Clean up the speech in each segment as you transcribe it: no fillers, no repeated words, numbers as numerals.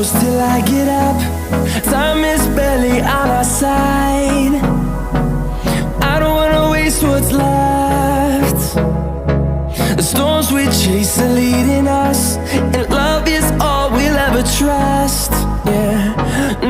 close till I get up. Time is barely on our side. I don't wanna waste what's left. The storms we chase are leading us, and love is all we'll ever trust. Yeah,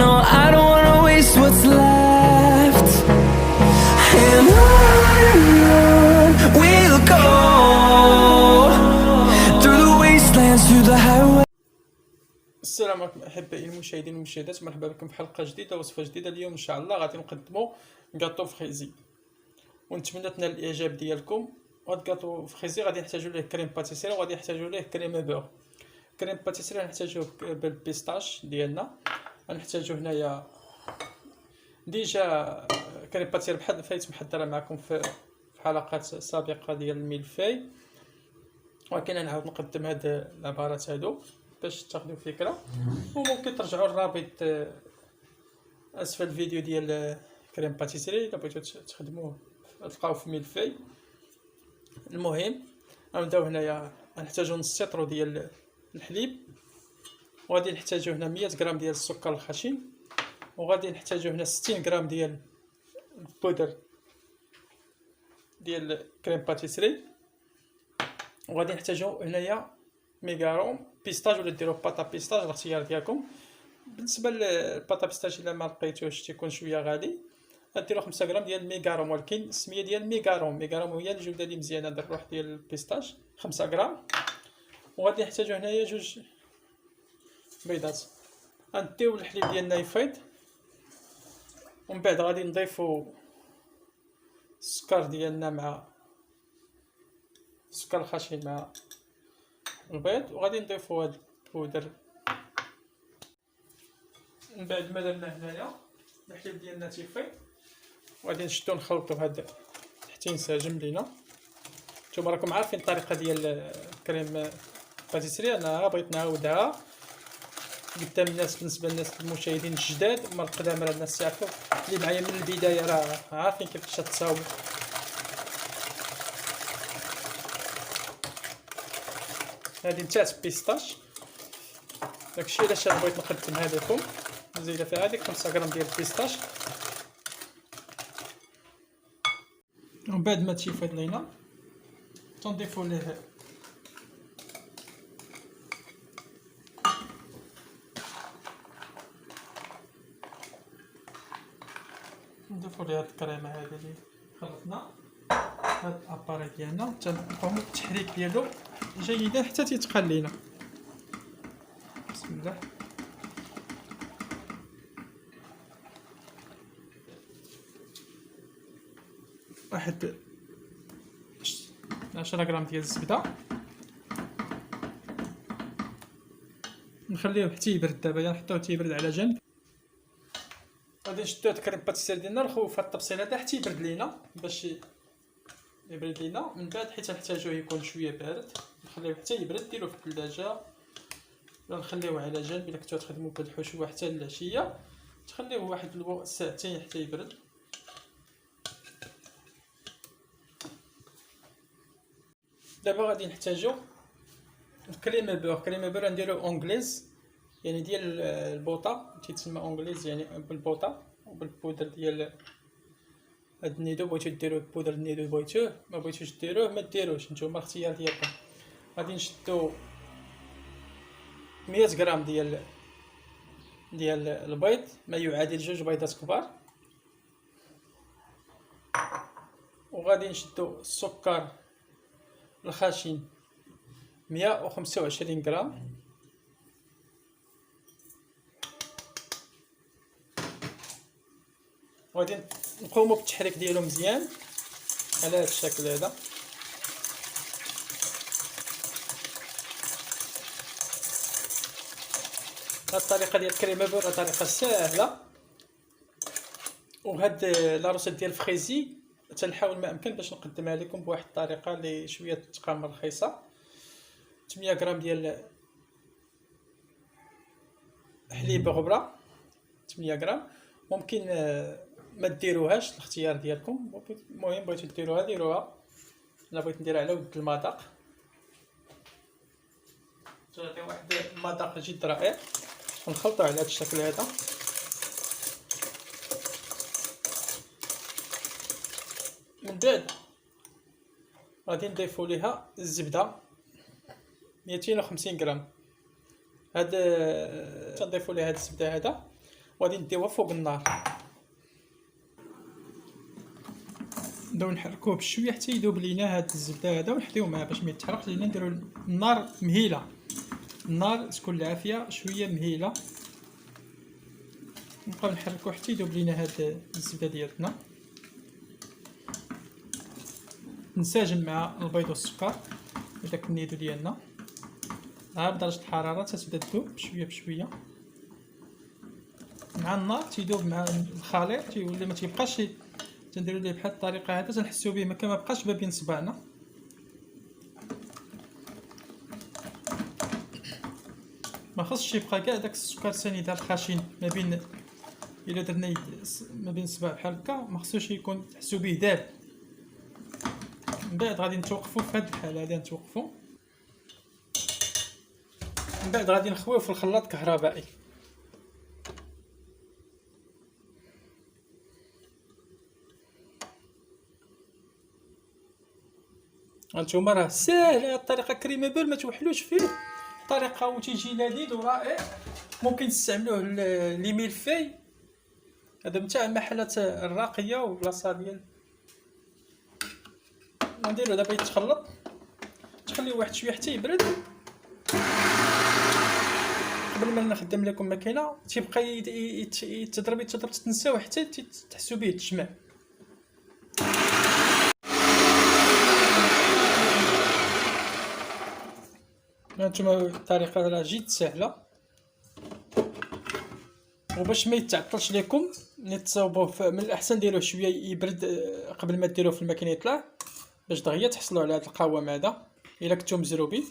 no, I don't wanna waste what's left. And on we'll go, through the wastelands, through the highway. السلام عليكم احبائي المشاهدين والمشاهدات، مرحبا بكم في حلقه جديده وصفه جديده. اليوم ان شاء الله غادي نقدموا كاطو فريزي، ونتمنى تنال الاعجاب ديالكم. هاد كاطو فريزي غادي نحتاجوا ليه كريم باتيسيري وغادي نحتاجوا ليه كريم بور. كريم باتيسيري نحتاجوه بالبيستاش ديالنا، غنحتاجو هنايا ديجا كريم باتيسيري بحال فايت محضره معكم في حلقات سابقه ديال الميلفاي، ولكن انا نعاود نقدم هاد العبارات هادو باش تاخذوا فكره. وممكن ترجعوا الرابط اسفل الفيديو ديال كريم باتيسيري الا بغيتو تخدموه تلقاوه في ميلفاي. المهم غنبداو هنايا، غنحتاجو نص سيطرو ديال الحليب، وغادي نحتاجو هنا 100 غرام ديال السكر الخشن، وغادي نحتاجو هنا 60 غرام ديال البودر ديال كريم باتيسيري، وغادي نحتاجو هنايا ميغارون بيستاج ولا ديروا باطا بيستاج الاختيار ديالكم. بالنسبه للباطا بيستاج الا ما لقيتوش تيكون شويه غالي، غديروا 5 غرام ديال الميغارون، ولكن السميه ديال ميغارون هي الجوده اللي مزيانه. ندير واحد ديال البيستاج 5 غرام، وغادي نحتاجو هنايا 2 بيضات. غنديو الحليب ديالنا يفيض، ومن بعد غادي نضيفو السكر ديالنا مع السكر الخشن مع البيض، وغادي نضيفو هاد البودر. من بعد ما درنا هنايا الحليب ديالنا تيفيض، وغادي نشدو نخلطو هاد حتى ينسجم لينا. نتوما راكم عارفين الطريقه ديال الكريم باتيسيري، انا بغيت نعاودها قدام الناس. بالنسبه للناس المشاهدين الجداد، اما القدامى راه الناس تعرفوا اللي معايا من البدايه راه عارفين كيفاش تساوي. هادي نتاعت بيستاش، داكشي علاش بغيت نقدمها لكم. نزيدها فيها هذيك 5 غرام ديال البيستاش، ومن بعد ما تيفيض لينا تنضيفو ليه هاد الكريمه هادي اللي خلطنا. هاد الاباري ديالنا تنقومو بالتحريك ديالو جيدا حتى تيتقل لينا. بسم الله. واحد 10 غرام ديال الزبده، نخليوه حتى يبرد. دابا نحطوه حتى يبرد على جنب. غادي نشدو هاد الكريم باتيسيري ديالنا نخويو في هاد التبصيله هذا حتى يبرد لينا، باش يبرد لينا. من بعد حيت نحتاجوه يكون شويه بارد، نخليوه حتى يبرد. ديروه في الثلاجه ولا نخليوه على جنب. الا كنتو تخدموا بالحشوه حتى العشيه تخليوه واحد ساعتين حتى يبرد. دابا غادي نحتاجو الكريم بور. كريم بور نديرو اونغليز، يعني ديال البوطه، تيتسمى اونغليز يعني بالبوطه وبالبودر ديال هاد النيدو. بغيتو ديرو بودر النيدو بغيتوه، ما بغيتوش ديروه ما ديروش، نتوما الاختيار ديالكم. غادي نشدو 100 غرام ديال البيض، ما يعادل 2 بيضات كبار، وغادي نشدو السكر الخشن 125 غرام، وغادي نقومو بالتحريك ديالو مزيان على هذا الشكل هذا. هاد الطريقه ديال الكريم بور طريقه سهله، وهاد لاروسيت ديال الفريزي تنحاول ما امكن باش نقدمها لكم بواحد الطريقه اللي شويه تقام رخيصه. 800 غرام ديال حليب غبره، 800 غرام. ممكن ما ديروهاش، الاختيار ديالكم. المهم بغيتو ديروها ديروها، انا بغيت نديرها على ود المذاق، تعطي واحد المذاق جد رائع. نخلطو على هذا الشكل هذا. من بعد غادي نضيفو ليها الزبده 250 غرام. هاد تنضيفو ليها هاد الزبده هذا وغادي نديوها فوق النار، نبداو نحركوه بشويه حتى يذوب لينا هاد الزبده هذا، ونحطيوه معاه باش ما يتحرقش، لينا نديرو النار مهيله، النار تكون العافيه شويه مهيله، نبقاو نحركوه حتى يذوب لينا هاد الزبده ديالنا. نساجم مع البيض والسكر وداك النيدو ديالنا مع بدرجه الحراره تتبدا تذوب بشويه بشويه. مع النار تيذوب مع الخليط، تيولي ما تيبقاش، تنديرو ليه بحال الطريقه هذا، تنحسو به ما بقاش ما بين صباعنا. ما خصش يبقى كاع داك السكر سنيد الخشن ما بين، الا درنا ما بين الصباع بحال هكا ما خصوش يكون تحسو به داب. من بعد غادي نتوقفوا في هذه الحاله هذه، نتوقفوا من بعد غادي نخويو في الخلاط الكهربائي. هانتوما راه ساهله الطريقه، كريمه ما توحلوش فيه طريقه وتيجي لذيذ ورائع. ممكن تستعملوه لي ميلفي، هذا نتاع المحلات الراقيه وبلاصه ديال. نديرو دابا يتخلط، تخليه واحد شويه حتى يبرد. قبل ما نخدم لكم ماكينه تيبقى يتضرب تنساو حتى تحسوا به تجمع. هانتوما الطريقه راه جد سهله، وباش ما يتعطلش لكم ملي تصاوبوه من الاحسن ديروه شويه يبرد قبل ما ديروه في الماكينه يطلع، باش دغيا تحصلوا على هذا القوام هذا. الا كنتو مزروبين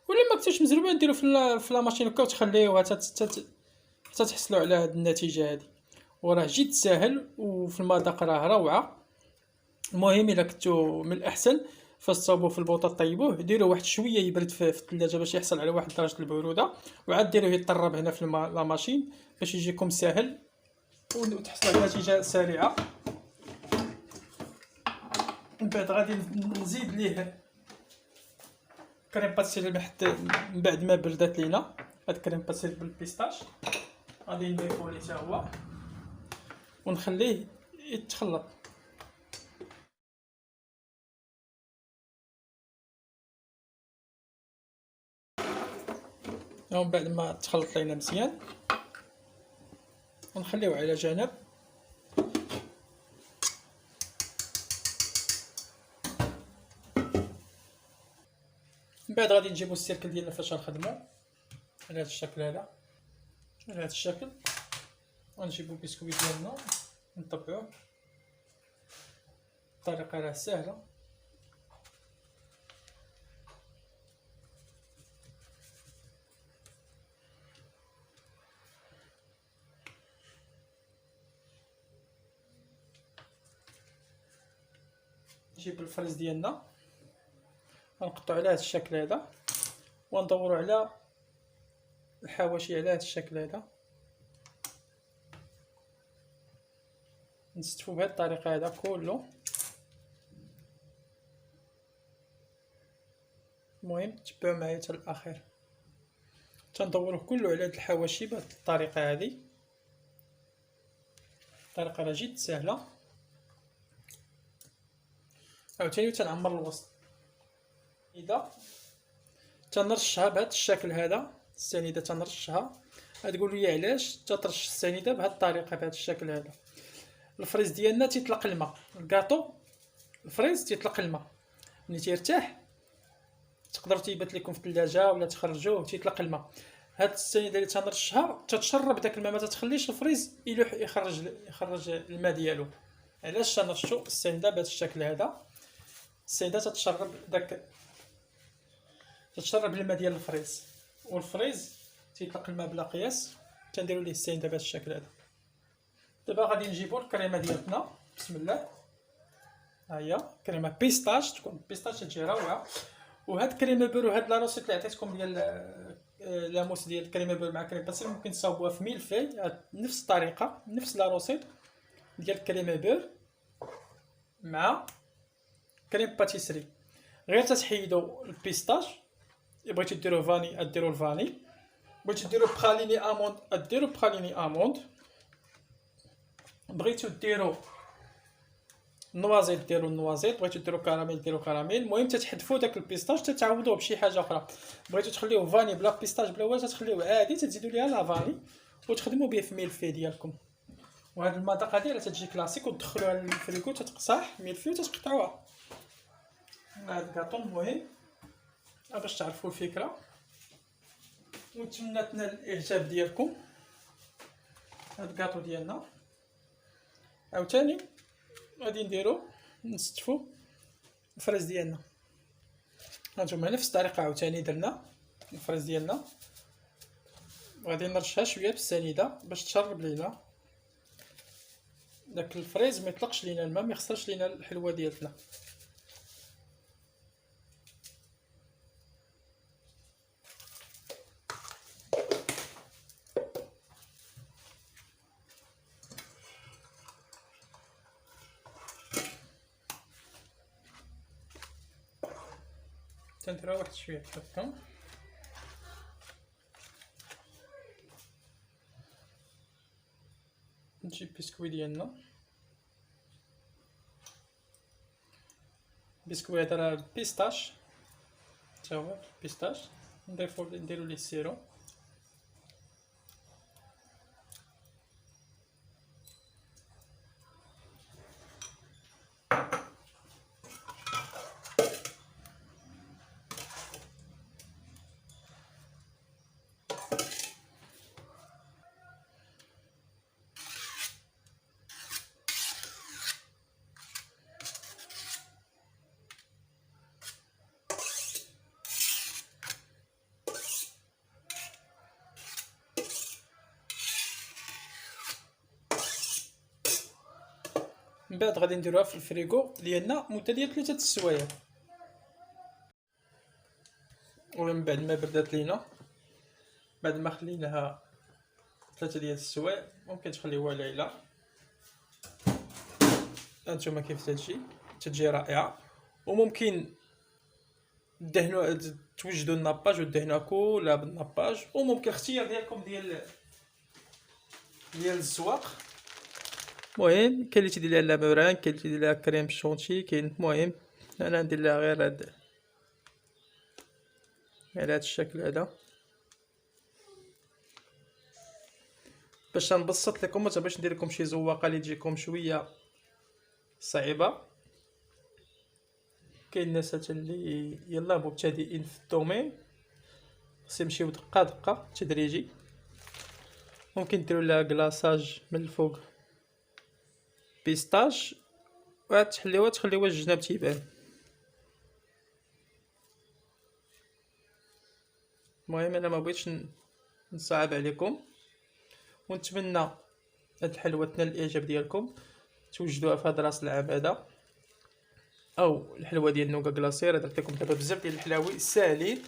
ولا ما كنتوش مزروبين ديروا في لا ماشين هكا وتخليوها حتى تحصلوا على هذه النتيجه هذه. وراه جد ساهل وفي المذاق راه روعه. المهم الا كنتو من الاحسن فاش تصاوبوه في البوطه طيبوه، ديروه واحد شويه يبرد في الثلاجه باش يحصل على واحد درجه البروده، وعاد ديروه يطرب هنا في لا ماشين باش يجيكم ساهل وتحصلوا على نتيجه سريعه. من بعد غادي نزيد ليه كريم باتيسيري من بعد ما بردات لينا. هاد كريم باتيسيري بالبيستاش غادي نضيفو ليه حتى هو ونخليه يتخلط. ومن بعد ما تخلط لينا مزيان ونخليوه على جنب. من بعد غادي نجيبو السيركل ديالنا فاش غنخدمو على هذا الشكل هذا، على هذا الشكل. ونجيبو بسكويت ديالنا نطبعوه. الطريقه راه سهله. نجيب الفريز ديالنا غنقطعو على هذا الشكل هذا، وندورو على الحواشي على هذا الشكل هذا، نستفو بهذه الطريقه هذا كله. المهم تبعوا معايا حتى الاخير. تندوروه كله على هذه الحواشي بهذه الطريقه هذه. الطريقه راه جد سهله. عاوتاني تنعمر الوسط، اذا تنرشها بهذا الشكل هذا. السنيده تنرشها، غتقولوا لي علاش تترش السنيده بهذه الطريقه بهذا الشكل هذا. الفريز ديالنا تيطلق الماء، الكاطو الفريز تيطلق الماء، ملي تيرتاح تقدروا تيبات لكم في الثلاجه ولا تخرجوه تيطلق الماء. هاد السنيده اللي تنرشها تتشرب داك الماء، ما تتخليش الفريز يلوح يخرج الماء ديالو. علاش تنرشوا السنيده بهذا الشكل هذا؟ السنيده تتشرب الماء ديال الفريز، والفريز تيطلق الماء بلا قياس. تنديروا ليه السنيده بهذا الشكل هذا. دابا غادي نجيبوا الكريمه ديالنا، بسم الله. ها هي كريمه بيستاش، تكون بيستاش تجي روعه. وهاد الكريمه بيرو هاد لاروسيت اللي عطيتكم ديال لاموس ديال الكريمه بير مع كريم باتيسري ممكن تصاوبوها في ميلفي، نفس الطريقه نفس لا روسيت ديال الكريمه بير مع كريم باتيسري. غير تتحيدوا البيستاش، بغيتو ديروا فاني ديروا الفاني، بغيتو ديروا براليني اموند ديروا براليني اموند، بغيتو ديروا نوازيت ديروا النوازيت، بغيتو ديروا كراميل ديروا كراميل. المهم تتحذفوا داك البيستاش تتعوضوه بشي حاجه اخرى. بغيتو تخليوه فاني بلا بيستاش بلا والو تخليوه عادي، تزيدوا ليها لا فاني وتخدموا به في ميلفي ديالكم. وهاد المذاق هادي راه تجي كلاسيك وتدخلوها للفريكو تتقصح ميلفي وتتقطعوها. هاد الكاطو المهم باش تعرفوا الفكره، ونتمنى تنال الاعجاب ديالكم هاد الكاطو ديالنا. عاوتاني غادي نديرو نستفو الفريز ديالنا. هانتوما نفس الطريقه عاوتاني درنا الفريز ديالنا. غادي نرشها شويه بالسنيده باش تشرب لينا داك الفريز، ما يطلقش لينا الماء، ما يخسرش لينا الحلوه ديالنا. تنديرها واحد شويه هكا. نجيب بسكوي ديالنا، بسكوي هذا راه بيستاش تا هو بيستاش، نديرو ليه السيرو. من بعد غادي نديروها في الفريغو ديالنا مده ديال 3 السوايع. ومن بعد ما بردات لينا، بعد ما خليناها 3 ديال السوايع، ممكن تخليوها ليله. هانتوما كيف تجي رائعه. وممكن دهنوا توجدوا الناباج ودهنوها كلها بالناباج، وممكن اختيار ديالكم ديال الزواق. المهم كاين اللي تيدير لها لاموران، كاين اللي تيدير لها كريم شونتي، كاين. المهم انا ندير لها غير هاد على هاد الشكل هذا باش نبسط لكم، ما باش ندير لكم شي زواقه اللي تجيكم شويه صعيبه. كاين الناس اللي يلا مبتدئين في الدومين، خصهم يمشيو دقه دقه تدريجي. ممكن ديروا لها كلاصاج من الفوق بيستاش، وعاد تحليوها الجناب تيبان. المهم انا ما بغيتش نصعب عليكم، ونتمنى هاد الحلوه تنال الاعجاب ديالكم، توجدوها في هاد راس العام هذا. او الحلوه ديال نوكا كلاصير، درت لكم دابا بزاف ديال الحلاوي ساهلين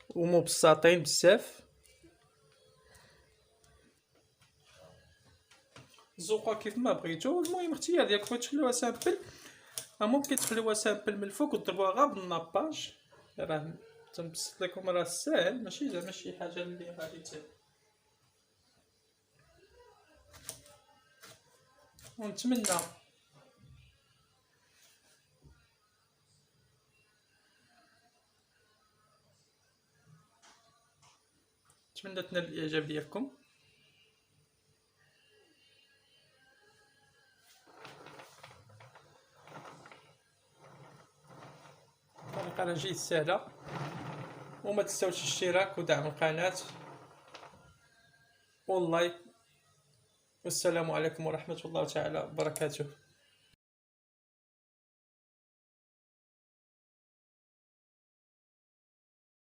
ومبسطين بزاف. زوقوا كيف ما بغيتو، المهم اختيار ديالكم. بغيتو تخليوها سامبل ممكن تخليوها سامبل من الفوق وتضربوها غير بالناباج. راه تنبسط لكم، راه ساهل، ماشي زعما شي حاجه اللي غادي ونتمنى تنال الاعجاب ديالكم. الطريقه راه جيد سهله، وما تنساوش الاشتراك ودعم القناه واللايك. والسلام عليكم ورحمه الله تعالى وبركاته.